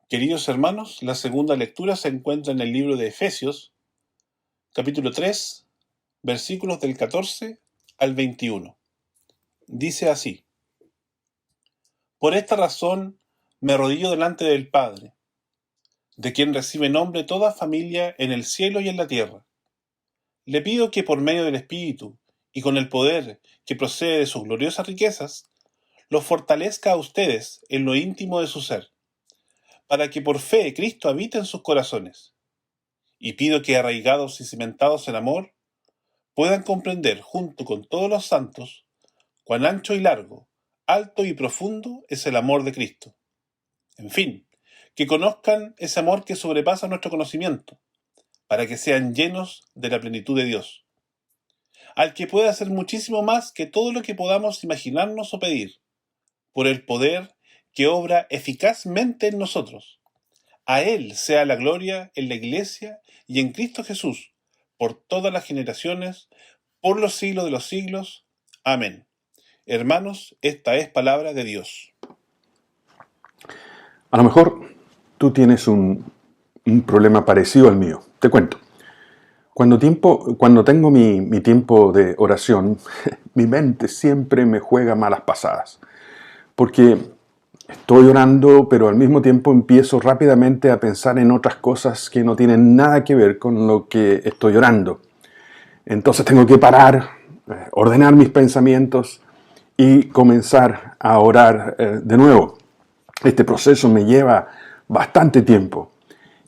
Queridos hermanos, la segunda lectura se encuentra en el libro de Efesios, capítulo 3, versículos del 14 al 21. Dice así: Por esta razón me arrodillo delante del Padre, de quien recibe nombre toda familia en el cielo y en la tierra. Le pido que por medio del Espíritu y con el poder que procede de sus gloriosas riquezas, los fortalezca a ustedes en lo íntimo de su ser, para que por fe Cristo habite en sus corazones. Y pido que, arraigados y cimentados en amor, puedan comprender junto con todos los santos cuán ancho y largo, alto y profundo es el amor de Cristo. En fin, que conozcan ese amor que sobrepasa nuestro conocimiento, para que sean llenos de la plenitud de Dios, al que puede hacer muchísimo más que todo lo que podamos imaginarnos o pedir, por el poder que obra eficazmente en nosotros. A Él sea la gloria en la Iglesia y en Cristo Jesús, por todas las generaciones, por los siglos de los siglos. Amén. Hermanos, esta es palabra de Dios. A lo mejor tú tienes un problema parecido al mío. Te cuento. Cuando tengo mi tiempo de oración, mi mente siempre me juega malas pasadas. Porque estoy orando, pero al mismo tiempo empiezo rápidamente a pensar en otras cosas que no tienen nada que ver con lo que estoy orando. Entonces tengo que parar, ordenar mis pensamientos y comenzar a orar de nuevo. Este proceso me lleva bastante tiempo.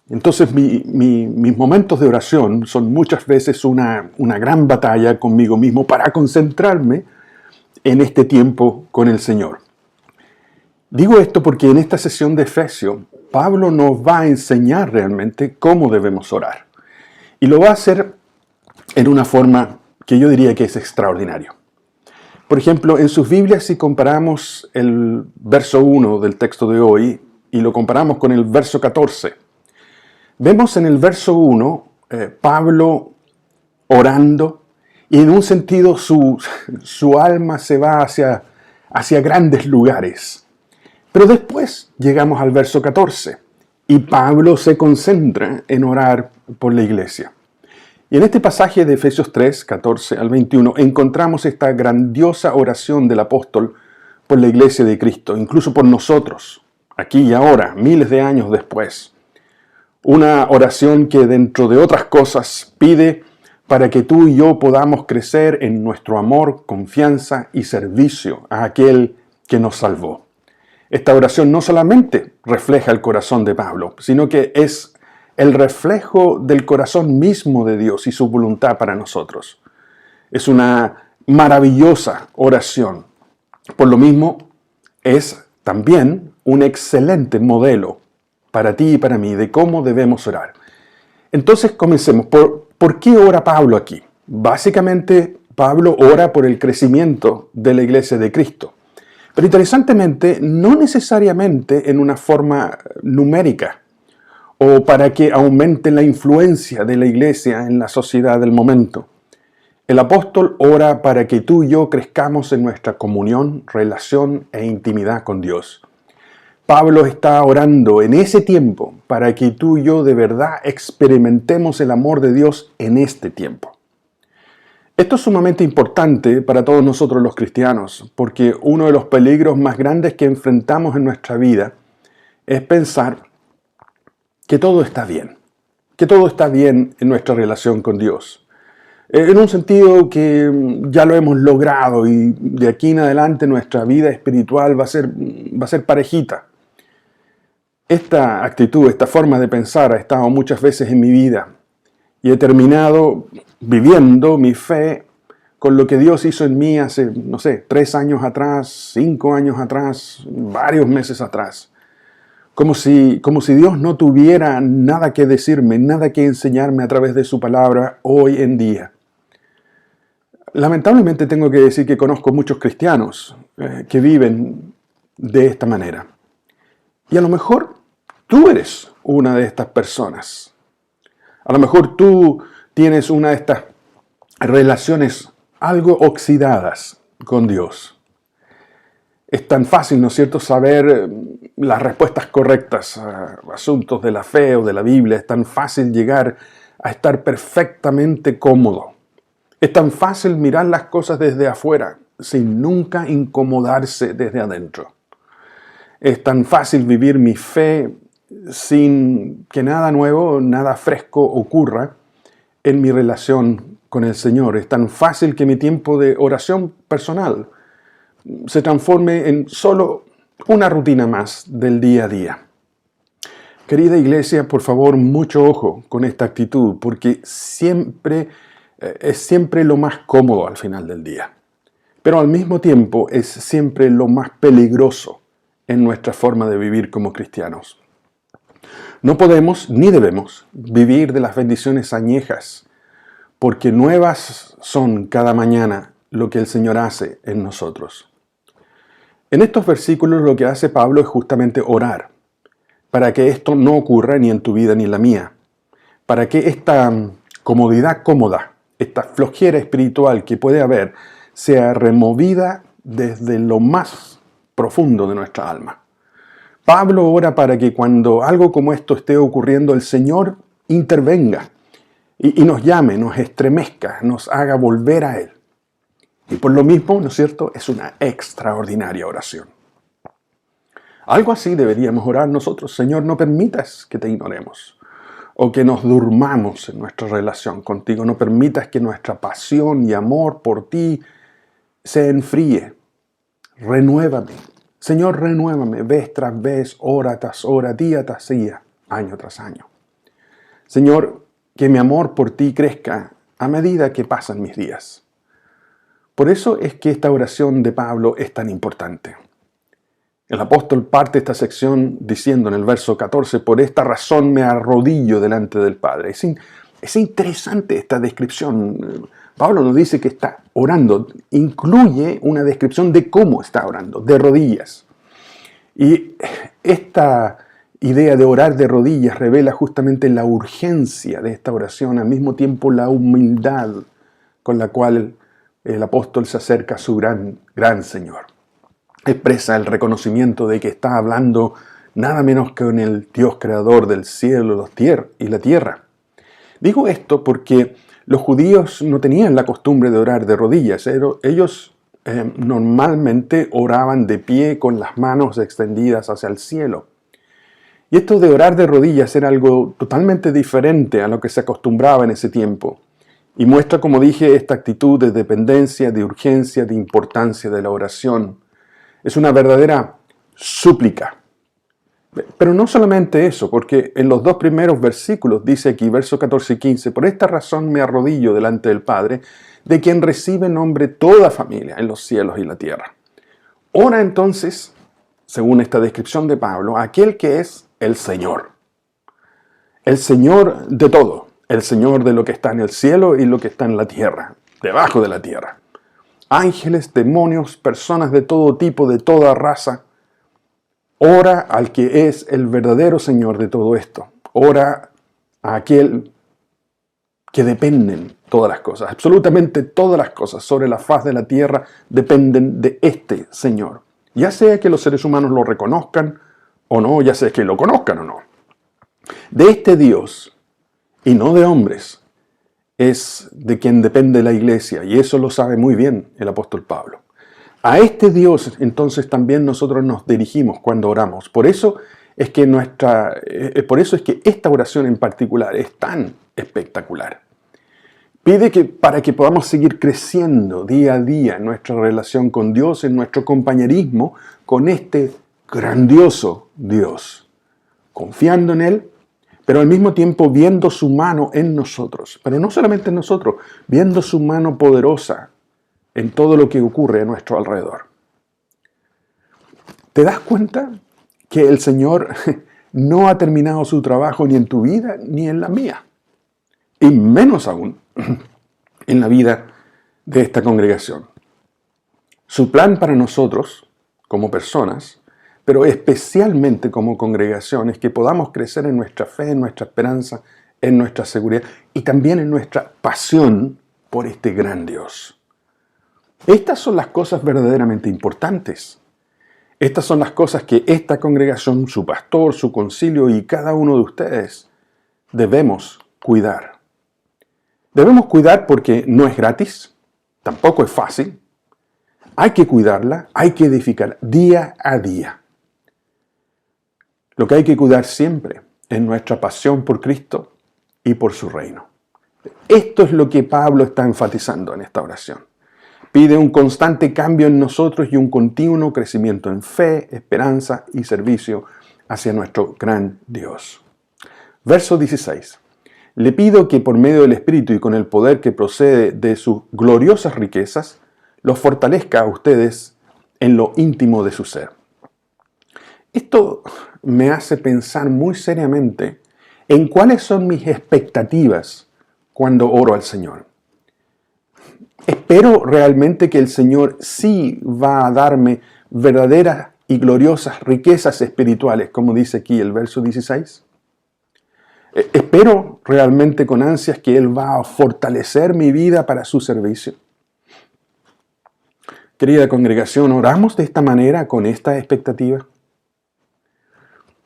Entonces mis momentos de oración son muchas veces una gran batalla conmigo mismo para concentrarme en este tiempo con el Señor. Digo esto porque en esta sesión de Efesios, Pablo nos va a enseñar realmente cómo debemos orar. Y lo va a hacer en una forma que yo diría que es extraordinaria. Por ejemplo, en sus Biblias, si comparamos el verso 1 del texto de hoy y lo comparamos con el verso 14, vemos en el verso 1 Pablo orando y en un sentido su alma se va hacia grandes lugares. Pero después llegamos al verso 14 y Pablo se concentra en orar por la iglesia. Y en este pasaje de Efesios 3, 14 al 21, encontramos esta grandiosa oración del apóstol por la iglesia de Cristo, incluso por nosotros, aquí y ahora, miles de años después. Una oración que, dentro de otras cosas, pide para que tú y yo podamos crecer en nuestro amor, confianza y servicio a aquel que nos salvó. Esta oración no solamente refleja el corazón de Pablo, sino que es el reflejo del corazón mismo de Dios y su voluntad para nosotros. Es una maravillosa oración. Por lo mismo, es también un excelente modelo para ti y para mí de cómo debemos orar. Entonces, comencemos. ¿Por qué ora Pablo aquí? Básicamente, Pablo ora por el crecimiento de la iglesia de Cristo. Pero interesantemente, no necesariamente en una forma numérica, o para que aumente la influencia de la iglesia en la sociedad del momento. El apóstol ora para que tú y yo crezcamos en nuestra comunión, relación e intimidad con Dios. Pablo está orando en ese tiempo para que tú y yo de verdad experimentemos el amor de Dios en este tiempo. Esto es sumamente importante para todos nosotros los cristianos, porque uno de los peligros más grandes que enfrentamos en nuestra vida es pensar que todo está bien en nuestra relación con Dios. En un sentido que ya lo hemos logrado y de aquí en adelante nuestra vida espiritual va a ser parejita. Esta actitud, esta forma de pensar ha estado muchas veces en mi vida y he terminado viviendo mi fe con lo que Dios hizo en mí hace, 3 años atrás, 5 años atrás, varios meses atrás. Como si Dios no tuviera nada que decirme, nada que enseñarme a través de su palabra hoy en día. Lamentablemente tengo que decir que conozco muchos cristianos que viven de esta manera. Y a lo mejor tú eres una de estas personas. A lo mejor tú tienes una de estas relaciones algo oxidadas con Dios. Es tan fácil, ¿no es cierto?, saber las respuestas correctas a asuntos de la fe o de la Biblia. Es tan fácil llegar a estar perfectamente cómodo. Es tan fácil mirar las cosas desde afuera, sin nunca incomodarse desde adentro. Es tan fácil vivir mi fe sin que nada nuevo, nada fresco ocurra en mi relación con el Señor. Es tan fácil que mi tiempo de oración personal se transforme en solo una rutina más del día a día. Querida iglesia, por favor, mucho ojo con esta actitud, porque es siempre lo más cómodo al final del día. Pero al mismo tiempo es siempre lo más peligroso en nuestra forma de vivir como cristianos. No podemos ni debemos vivir de las bendiciones añejas, porque nuevas son cada mañana lo que el Señor hace en nosotros. En estos versículos lo que hace Pablo es justamente orar, para que esto no ocurra ni en tu vida ni en la mía, para que esta comodidad cómoda, esta flojera espiritual que puede haber, sea removida desde lo más profundo de nuestra alma. Pablo ora para que cuando algo como esto esté ocurriendo, el Señor intervenga y nos llame, nos estremezca, nos haga volver a Él. Y por lo mismo, ¿no es cierto?, es una extraordinaria oración. Algo así deberíamos orar nosotros. Señor, no permitas que te ignoremos o que nos durmamos en nuestra relación contigo. No permitas que nuestra pasión y amor por ti se enfríe. Renuévame. Señor, renuévame vez tras vez, hora tras hora, día tras día, año tras año. Señor, que mi amor por ti crezca a medida que pasan mis días. Por eso es que esta oración de Pablo es tan importante. El apóstol parte esta sección diciendo en el verso 14, por esta razón me arrodillo delante del Padre. Es interesante esta descripción. Pablo nos dice que está orando, incluye una descripción de cómo está orando, de rodillas. Y esta idea de orar de rodillas revela justamente la urgencia de esta oración, al mismo tiempo la humildad con la cual el apóstol se acerca a su gran Señor. Expresa el reconocimiento de que está hablando nada menos que con el Dios creador del cielo y la tierra. Digo esto porque los judíos no tenían la costumbre de orar de rodillas. Ellos normalmente oraban de pie con las manos extendidas hacia el cielo. Y esto de orar de rodillas era algo totalmente diferente a lo que se acostumbraba en ese tiempo. Y muestra, como dije, esta actitud de dependencia, de urgencia, de importancia de la oración. Es una verdadera súplica. Pero no solamente eso, porque en los dos primeros versículos dice aquí, versos 14 y 15, por esta razón me arrodillo delante del Padre, de quien recibe nombre toda familia en los cielos y la tierra. Ora entonces, según esta descripción de Pablo, aquel que es el Señor de todo, el Señor de lo que está en el cielo y lo que está en la tierra, debajo de la tierra. Ángeles, demonios, personas de todo tipo, de toda raza. Ora al que es el verdadero Señor de todo esto. Ora a aquel que dependen todas las cosas. Absolutamente todas las cosas sobre la faz de la tierra dependen de este Señor. Ya sea que los seres humanos lo reconozcan o no, ya sea que lo conozcan o no. De este Dios, y no de hombres, es de quien depende la iglesia, y eso lo sabe muy bien el apóstol Pablo. A este Dios entonces también nosotros nos dirigimos cuando oramos. Por eso es que esta oración en particular es tan espectacular. Pide que para que podamos seguir creciendo día a día en nuestra relación con Dios, en nuestro compañerismo con este grandioso Dios, confiando en Él, pero al mismo tiempo viendo su mano en nosotros. Pero no solamente en nosotros, viendo su mano poderosa en todo lo que ocurre a nuestro alrededor. ¿Te das cuenta que el Señor no ha terminado su trabajo ni en tu vida ni en la mía? Y menos aún en la vida de esta congregación. Su plan para nosotros, como personas, pero especialmente como congregación, es que podamos crecer en nuestra fe, en nuestra esperanza, en nuestra seguridad y también en nuestra pasión por este gran Dios. Estas son las cosas verdaderamente importantes. Estas son las cosas que esta congregación, su pastor, su concilio y cada uno de ustedes debemos cuidar. Debemos cuidar porque no es gratis, tampoco es fácil. Hay que cuidarla, hay que edificarla día a día. Lo que hay que cuidar siempre es nuestra pasión por Cristo y por su reino. Esto es lo que Pablo está enfatizando en esta oración. Pide un constante cambio en nosotros y un continuo crecimiento en fe, esperanza y servicio hacia nuestro gran Dios. Verso 16. Le pido que por medio del Espíritu y con el poder que procede de sus gloriosas riquezas, los fortalezca a ustedes en lo íntimo de su ser. Esto me hace pensar muy seriamente en cuáles son mis expectativas cuando oro al Señor. Espero realmente que el Señor sí va a darme verdaderas y gloriosas riquezas espirituales, como dice aquí el verso 16. Espero realmente con ansias que Él va a fortalecer mi vida para su servicio. Querida congregación, ¿oramos de esta manera, con esta expectativa?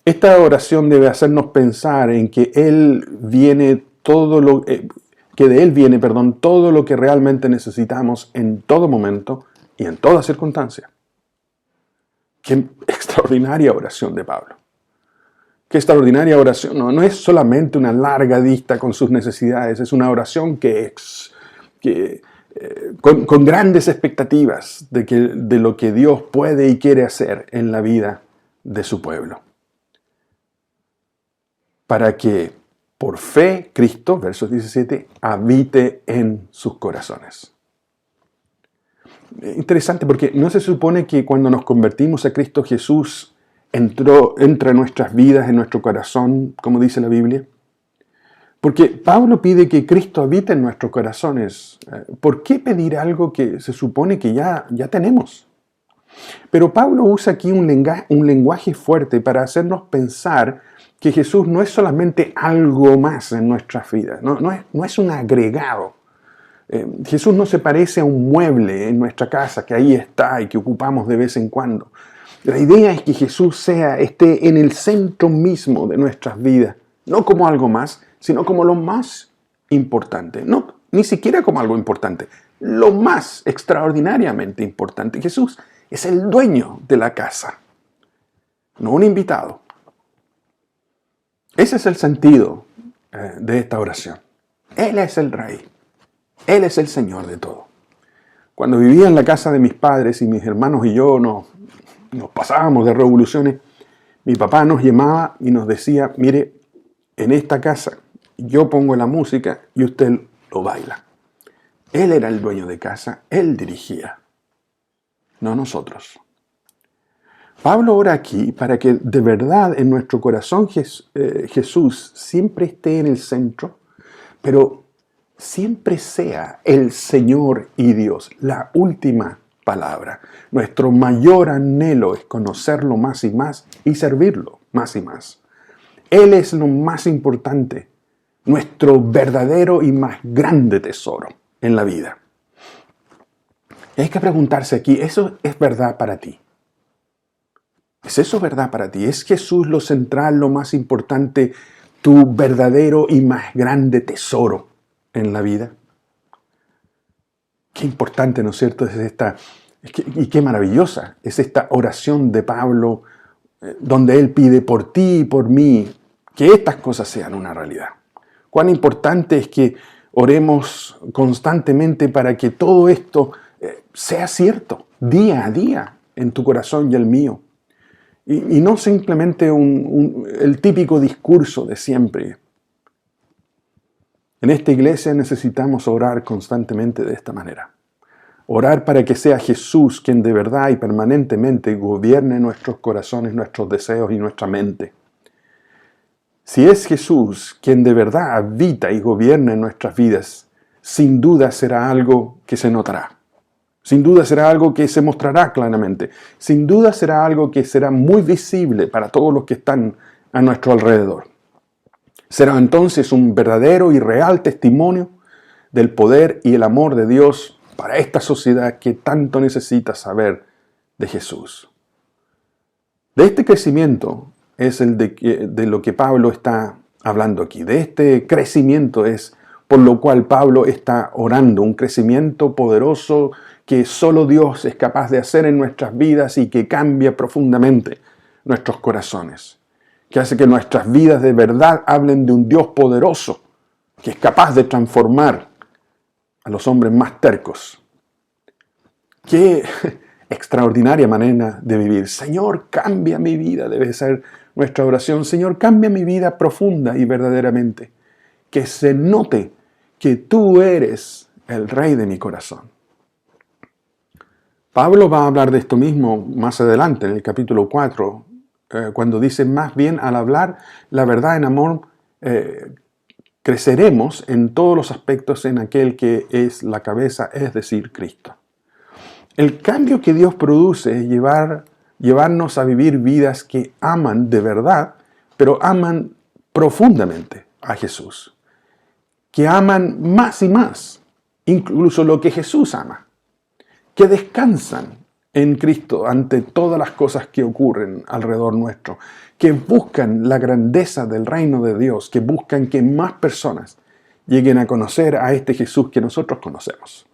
Esta oración debe hacernos pensar en que que de Él viene, todo lo que realmente necesitamos en todo momento y en toda circunstancia. Qué extraordinaria oración de Pablo. Qué extraordinaria oración. No es solamente una larga lista con sus necesidades, es una oración con grandes expectativas de lo que Dios puede y quiere hacer en la vida de su pueblo. Para que por fe Cristo, verso 17, habite en sus corazones. Interesante porque no se supone que cuando nos convertimos a Cristo Jesús entra en nuestras vidas, en nuestro corazón, como dice la Biblia. Porque Pablo pide que Cristo habite en nuestros corazones. ¿Por qué pedir algo que se supone que ya tenemos? Pero Pablo usa aquí un lenguaje fuerte para hacernos pensar que Jesús no es solamente algo más en nuestras vidas, no es un agregado. Jesús no se parece a un mueble en nuestra casa que ahí está y que ocupamos de vez en cuando. La idea es que Jesús esté en el centro mismo de nuestras vidas, no como algo más, sino como lo más importante. No, ni siquiera como algo importante, lo más extraordinariamente importante. Jesús es el dueño de la casa, no un invitado. Ese es el sentido de esta oración. Él es el Rey. Él es el Señor de todo. Cuando vivía en la casa de mis padres y mis hermanos y yo nos pasábamos de revoluciones, mi papá nos llamaba y nos decía, mire, en esta casa yo pongo la música y usted lo baila. Él era el dueño de casa, él dirigía, no nosotros. Pablo ora aquí para que de verdad en nuestro corazón Jesús siempre esté en el centro, pero siempre sea el Señor y Dios, la última palabra. Nuestro mayor anhelo es conocerlo más y más y servirlo más y más. Él es lo más importante, nuestro verdadero y más grande tesoro en la vida. Y hay que preguntarse aquí, ¿eso es verdad para ti? ¿Es eso verdad para ti? ¿Es Jesús lo central, lo más importante, tu verdadero y más grande tesoro en la vida? Qué importante, ¿no es cierto? Y qué maravillosa es esta oración de Pablo, donde él pide por ti y por mí que estas cosas sean una realidad. Cuán importante es que oremos constantemente para que todo esto sea cierto, día a día, en tu corazón y el mío. Y no simplemente el típico discurso de siempre. En esta iglesia necesitamos orar constantemente de esta manera. Orar para que sea Jesús quien de verdad y permanentemente gobierne nuestros corazones, nuestros deseos y nuestra mente. Si es Jesús quien de verdad habita y gobierna en nuestras vidas, sin duda será algo que se notará. Sin duda será algo que se mostrará claramente. Sin duda será algo que será muy visible para todos los que están a nuestro alrededor. Será entonces un verdadero y real testimonio del poder y el amor de Dios para esta sociedad que tanto necesita saber de Jesús. De este crecimiento es de lo que Pablo está hablando aquí. De este crecimiento es por lo cual Pablo está orando, un crecimiento poderoso que solo Dios es capaz de hacer en nuestras vidas y que cambia profundamente nuestros corazones, que hace que nuestras vidas de verdad hablen de un Dios poderoso, que es capaz de transformar a los hombres más tercos. Qué extraordinaria manera de vivir. Señor, cambia mi vida, debe ser nuestra oración. Señor, cambia mi vida profunda y verdaderamente. Que se note que tú eres el Rey de mi corazón. Pablo va a hablar de esto mismo más adelante, en el capítulo 4, cuando dice, más bien al hablar la verdad en amor, creceremos en todos los aspectos en aquel que es la cabeza, es decir, Cristo. El cambio que Dios produce es llevarnos a vivir vidas que aman de verdad, pero aman profundamente a Jesús. Que aman más y más, incluso lo que Jesús ama. Que descansan en Cristo ante todas las cosas que ocurren alrededor nuestro. Que buscan la grandeza del reino de Dios, que buscan que más personas lleguen a conocer a este Jesús que nosotros conocemos.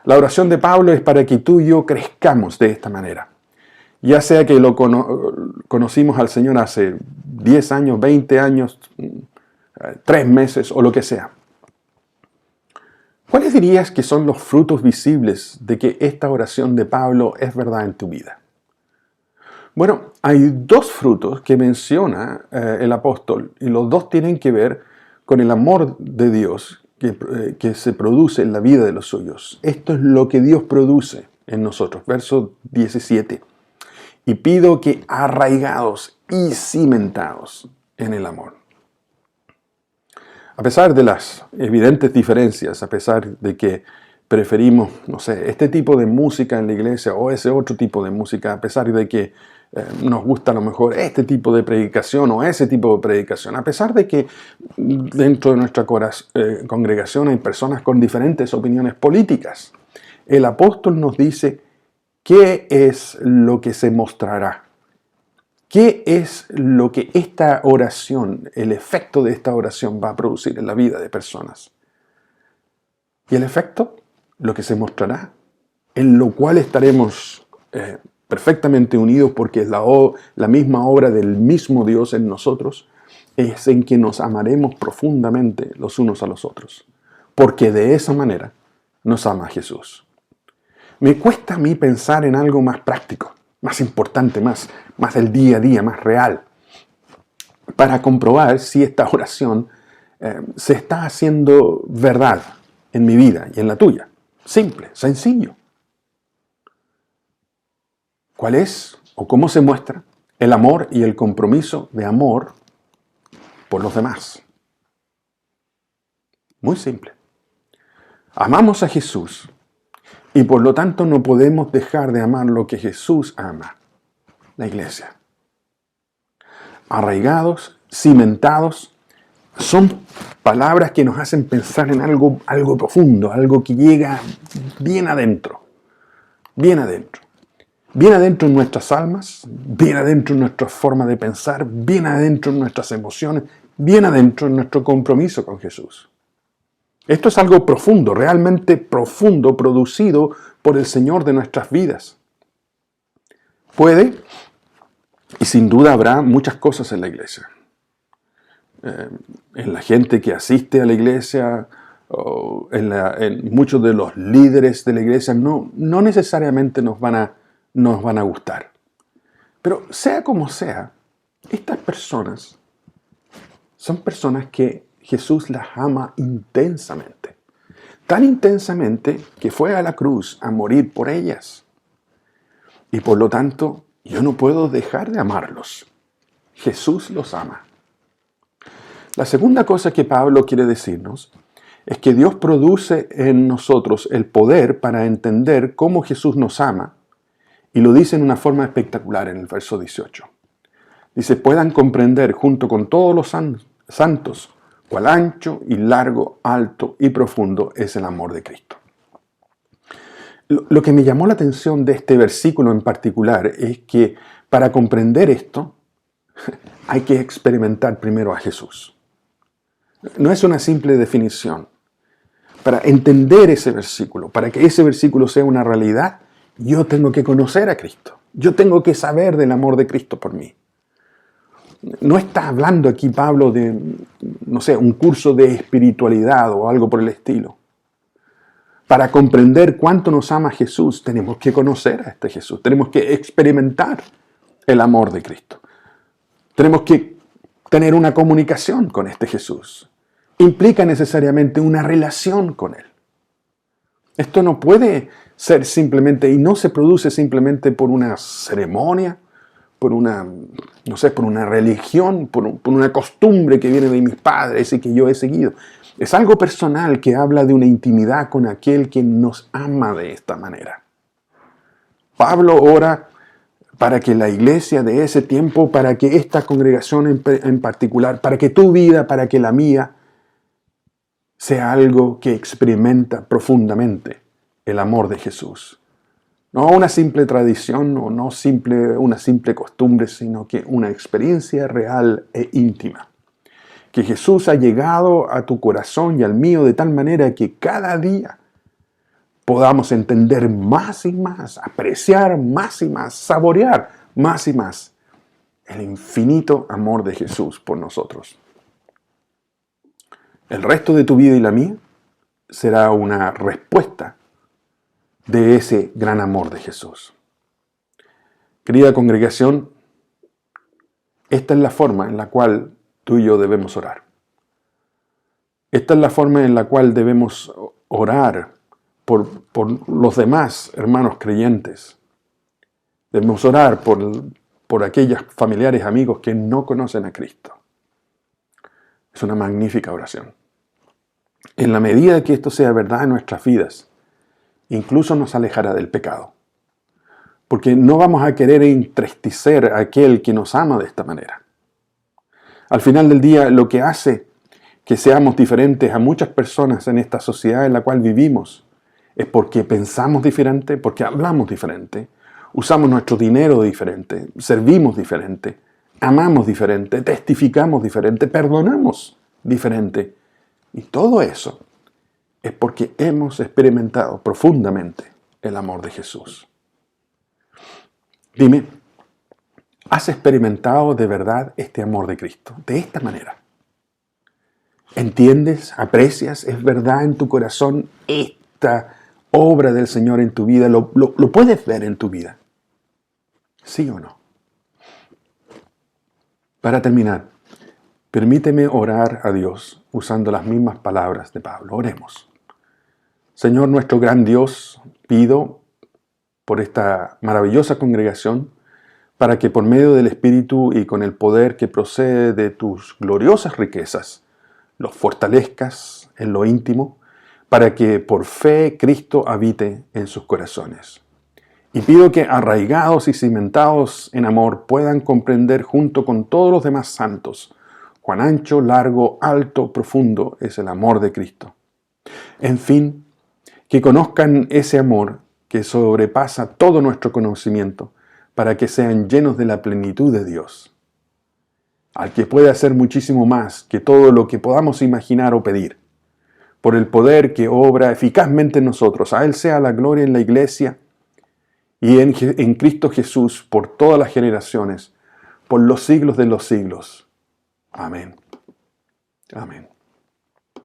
La oración de Pablo es para que tú y yo crezcamos de esta manera. Ya sea que lo conocimos al Señor hace 10 años, 20 años, 3 meses o lo que sea. ¿Cuáles dirías que son los frutos visibles de que esta oración de Pablo es verdad en tu vida? Bueno, hay 2 frutos que menciona el apóstol y los 2 tienen que ver con el amor de Dios que se produce en la vida de los suyos. Esto es lo que Dios produce en nosotros. Verso 17. Y pido que arraigados y cimentados en el amor. A pesar de las evidentes diferencias, a pesar de que preferimos, no sé, este tipo de música en la iglesia o ese otro tipo de música, a pesar de que nos gusta a lo mejor este tipo de predicación o ese tipo de predicación, a pesar de que dentro de nuestra congregación hay personas con diferentes opiniones políticas, el apóstol nos dice qué es lo que se mostrará. ¿Qué es lo que esta oración, el efecto de esta oración va a producir en la vida de personas? Y el efecto, lo que se mostrará, en lo cual estaremos perfectamente unidos porque es la misma obra del mismo Dios en nosotros, es en que nos amaremos profundamente los unos a los otros. Porque de esa manera nos ama Jesús. Me cuesta a mí pensar en algo más práctico, más importante, más del día a día, más real, para comprobar si esta oración se está haciendo verdad en mi vida y en la tuya. Simple, sencillo. ¿Cuál es o cómo se muestra el amor y el compromiso de amor por los demás? Muy simple. Amamos a Jesús y por lo tanto no podemos dejar de amar lo que Jesús ama. La iglesia. Arraigados, cimentados, son palabras que nos hacen pensar en algo profundo, algo que llega bien adentro. Bien adentro. Bien adentro en nuestras almas, bien adentro en nuestra forma de pensar, bien adentro en nuestras emociones, bien adentro en nuestro compromiso con Jesús. Esto es algo profundo, realmente profundo, producido por el Señor de nuestras vidas. Puede, y sin duda habrá muchas cosas en la iglesia. En la gente que asiste a la iglesia, o en muchos de los líderes de la iglesia, no necesariamente nos van a gustar. Pero sea como sea, estas personas son personas que Jesús las ama intensamente. Tan intensamente que fue a la cruz a morir por ellas. Y por lo tanto, yo no puedo dejar de amarlos. Jesús los ama. La segunda cosa que Pablo quiere decirnos es que Dios produce en nosotros el poder para entender cómo Jesús nos ama, y lo dice en una forma espectacular en el verso 18. Dice, puedan comprender junto con todos los santos cuál ancho y largo, alto y profundo es el amor de Cristo. Lo que me llamó la atención de este versículo en particular es que para comprender esto, hay que experimentar primero a Jesús. No es una simple definición. Para entender ese versículo, para que ese versículo sea una realidad, yo tengo que conocer a Cristo. Yo tengo que saber del amor de Cristo por mí. No está hablando aquí Pablo de, no sé, un curso de espiritualidad o algo por el estilo. Para comprender cuánto nos ama Jesús, tenemos que conocer a este Jesús. Tenemos que experimentar el amor de Cristo. Tenemos que tener una comunicación con este Jesús. Implica necesariamente una relación con Él. Esto no puede ser simplemente, y no se produce simplemente por una ceremonia, por una, no sé, por una religión, por una costumbre que viene de mis padres y que yo he seguido. Es algo personal que habla de una intimidad con aquel que nos ama de esta manera. Pablo ora para que la iglesia de ese tiempo, para que esta congregación en particular, para que tu vida, para que la mía, sea algo que experimenta profundamente el amor de Jesús. No una simple tradición o no una simple costumbre, sino que una experiencia real e íntima. Que Jesús ha llegado a tu corazón y al mío de tal manera que cada día podamos entender más y más, apreciar más y más, saborear más y más el infinito amor de Jesús por nosotros. El resto de tu vida y la mía será una respuesta de ese gran amor de Jesús. Querida congregación, esta es la forma en la cual tú y yo debemos orar. Esta es la forma en la cual debemos orar por los demás hermanos creyentes. Debemos orar por aquellos familiares, amigos que no conocen a Cristo. Es una magnífica oración. En la medida que esto sea verdad en nuestras vidas, incluso nos alejará del pecado. Porque no vamos a querer entristecer a aquel que nos ama de esta manera. Al final del día, lo que hace que seamos diferentes a muchas personas en esta sociedad en la cual vivimos es porque pensamos diferente, porque hablamos diferente, usamos nuestro dinero diferente, servimos diferente, amamos diferente, testificamos diferente, perdonamos diferente. Y todo eso es porque hemos experimentado profundamente el amor de Jesús. Dime, ¿has experimentado de verdad este amor de Cristo? De esta manera. ¿Entiendes? ¿Aprecias? ¿Es verdad en tu corazón esta obra del Señor en tu vida? ¿Lo puedes ver en tu vida? ¿Sí o no? Para terminar, permíteme orar a Dios usando las mismas palabras de Pablo. Oremos. Señor, nuestro gran Dios, pido por esta maravillosa congregación para que por medio del Espíritu y con el poder que procede de tus gloriosas riquezas, los fortalezcas en lo íntimo, para que por fe Cristo habite en sus corazones. Y pido que arraigados y cimentados en amor puedan comprender junto con todos los demás santos cuán ancho, largo, alto, profundo es el amor de Cristo. En fin, que conozcan ese amor que sobrepasa todo nuestro conocimiento para que sean llenos de la plenitud de Dios, al que puede hacer muchísimo más que todo lo que podamos imaginar o pedir. Por el poder que obra eficazmente en nosotros, a Él sea la gloria en la iglesia y en Cristo Jesús por todas las generaciones, por los siglos de los siglos. Amén. Amén.